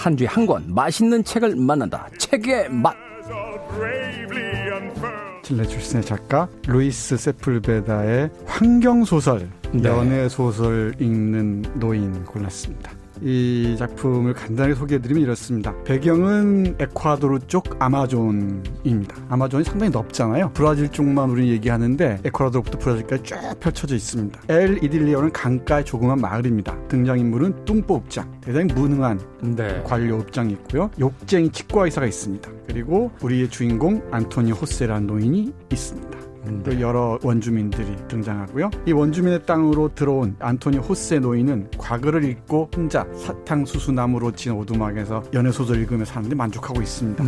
한 주에 한 권 맛있는 책을 만난다. 책의 맛. 칠레 출신의 작가 루이스 세풀베다의 환경소설, 네. 연애소설 읽는 노인 골랐습니다. 이 작품을 간단하게 소개해드리면 이렇습니다. 배경은 에콰도르 쪽 아마존입니다. 아마존이 상당히 넓잖아요. 브라질 쪽만 우리는 얘기하는데 에콰도르부터 브라질까지 쫙 펼쳐져 있습니다. 엘 이딜리오는 강가의 조그만 마을입니다. 등장인물은 뚱보읍장, 대단히 무능한 관료읍장이 있고요. 욕쟁이 치과의사가 있습니다. 그리고 우리의 주인공 안토니 호세라는 노인이 있습니다. 또 여러 원주민들이 등장하고요. 이 원주민의 땅으로 들어온 안토니 호세 노인은 과거를 잊고 혼자 사탕수수나무로 진 오두막에서 연애소설 읽으면서 사는데 만족하고 있습니다.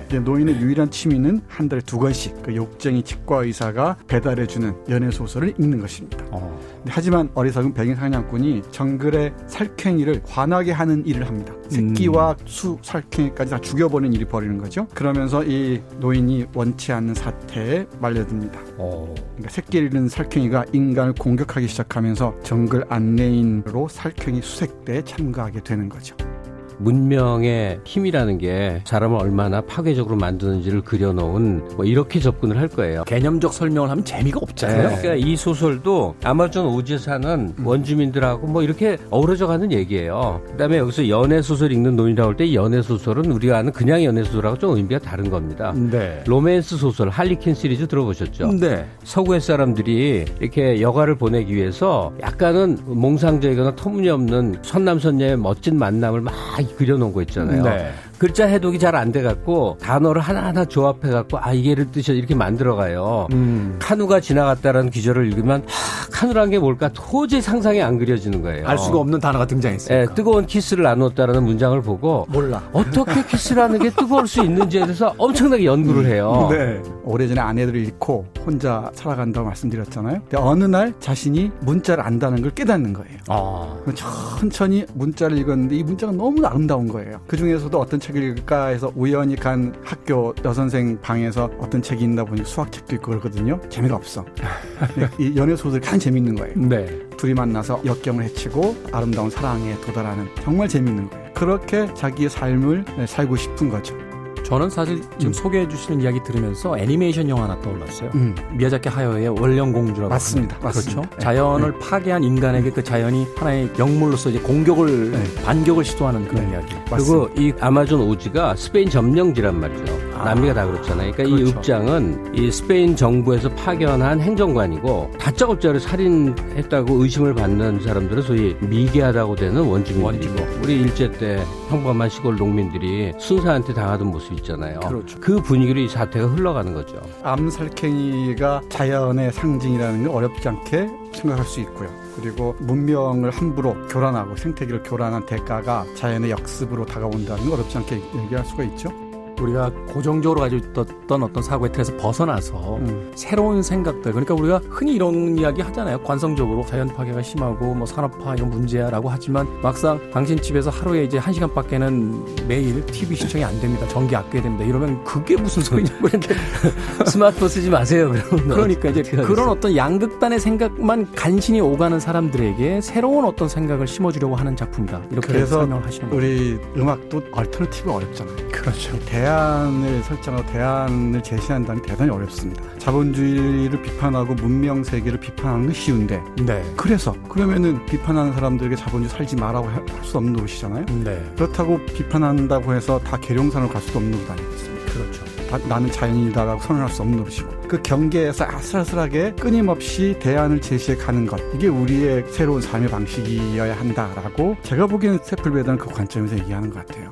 이제 노인의 유일한 취미는 한 달에 2권씩 그 욕쟁이 치과의사가 배달해주는 연애소설을 읽는 것입니다. 하지만 어리석은 백인 사냥꾼이 정글의 살쾡이를 화나게 하는 일을 합니다. 새끼와 수 살쾡이까지 다 죽여버리는 일이 벌이는 거죠. 그러면서 이 노인이 원치 않는 사태에 말려듭니다. 그러니까 새끼를 잃은 살쾡이가 인간을 공격하기 시작하면서 정글 안내인으로 살쾡이 수색대에 참가하게 되는 거죠. 문명의 힘이라는 게 사람을 얼마나 파괴적으로 만드는지를 그려놓은 뭐 이렇게 접근을 할 거예요. 개념적 설명을 하면 재미가 없잖아요. 그러니까 이 소설도 아마존 오지에 사는 원주민들하고 뭐 이렇게 어우러져가는 얘기예요. 그다음에 여기서 연애소설 읽는 노인이라고 할 때 연애소설은 우리가 아는 그냥 연애소설하고 좀 의미가 다른 겁니다. 로맨스 소설 할리퀸 시리즈 들어보셨죠? 서구의 사람들이 이렇게 여가를 보내기 위해서 약간은 몽상적이거나 터무니없는 선남선녀의 멋진 만남을 막 그려놓은 거 있잖아요. 글자 해독이 잘 안 돼갖고 단어를 하나하나 조합해갖고 이게 이런 뜻이야 이렇게 만들어가요. 카누가 지나갔다라는 기절을 읽으면 카누라는 게 뭘까 도저히 상상이 안 그려지는 거예요. 알 수가 없는 단어가 등장했어요. 뜨거운 키스를 나누었다라는 문장을 보고 몰라. 어떻게 키스라는 게 뜨거울 수 있는지에 대해서 엄청나게 연구를 해요. 오래전에 아내들을 잃고 혼자 살아간다고 말씀드렸잖아요. 근데 어느 날 자신이 문자를 안다는 걸 깨닫는 거예요. 천천히 문자를 읽었는데 이 문자가 너무 아름다운 거예요. 그중에서도 어떤 책을 읽을까 해서 우연히 간 학교 여선생 방에서 어떤 책이 있나 보니 수학책도 있고 그러거든요. 재미가 없어. 이 연애소설이 가장 재밌는 거예요. 둘이 만나서 역경을 헤치고 아름다운 사랑에 도달하는 정말 재밌는 거예요. 그렇게 자기의 삶을 살고 싶은 거죠. 저는 사실 지금 소개해 주시는 이야기 들으면서 애니메이션 영화 하나 떠올랐어요. 미야자키 하야오의 월령공주라고. 맞습니다. 그렇죠. 자연을 파괴한 인간에게 그 자연이 하나의 영물로서 이제 공격을 반격을 시도하는 그런 이야기. 그리고 이 아마존 오지가 스페인 점령지란 말이죠. 남미가 다 그렇잖아요. 그러니까 이 읍장은 이 스페인 정부에서 파견한 행정관이고 다짜고짜로 살인했다고 의심을 받는 사람들은 소위 미개하다고 되는 원주민들이고 우리 일제 때 평범한 시골 농민들이 순사한테 당하던 모습 있잖아요. 그 분위기로 이 사태가 흘러가는 거죠. 암살쾡이가 자연의 상징이라는 건 어렵지 않게 생각할 수 있고요. 그리고 문명을 함부로 교란하고 생태계를 교란한 대가가 자연의 역습으로 다가온다는 건 어렵지 않게 얘기할 수가 있죠. 우리가 고정적으로 가지고 있던 어떤 사고의 틀에서 벗어나서 새로운 생각들, 그러니까 우리가 흔히 이런 이야기 하잖아요. 관성적으로 자연 파괴가 심하고 뭐 산업화 이건 문제야라고 하지만 막상 당신 집에서 하루에 이제 1시간밖에는 매일 TV 시청이 안 됩니다. 전기 아껴야 됩니다. 이러면 그게 무슨 소리냐고. 스마트폰 쓰지 마세요. 그러니까 이제 그런 어떤 양극단의 생각만 간신히 오가는 사람들에게 새로운 어떤 생각을 심어주려고 하는 작품이다. 이렇게 설명을 하시는 거예요. 우리 음악도 얼터너티브가 어렵잖아요. 그렇죠. 대안을 설정하고 대안을 제시한다는 게 대단히 어렵습니다. 자본주의를 비판하고 문명 세계를 비판하는 건 쉬운데 그러면은 비판하는 사람들에게 자본주의 살지 마라고 할 수 없는 노릇이잖아요. 그렇다고 비판한다고 해서 다 계룡산으로 갈 수도 없는 노릇 아니겠습니까? 그렇죠. 나는 자연이다라고 선언할 수 없는 노릇이고 그 경계에서 아슬아슬하게 끊임없이 대안을 제시해 가는 것, 이게 우리의 새로운 삶의 방식이어야 한다라고 제가 보기에는 세풀베다는 그 관점에서 얘기하는 것 같아요.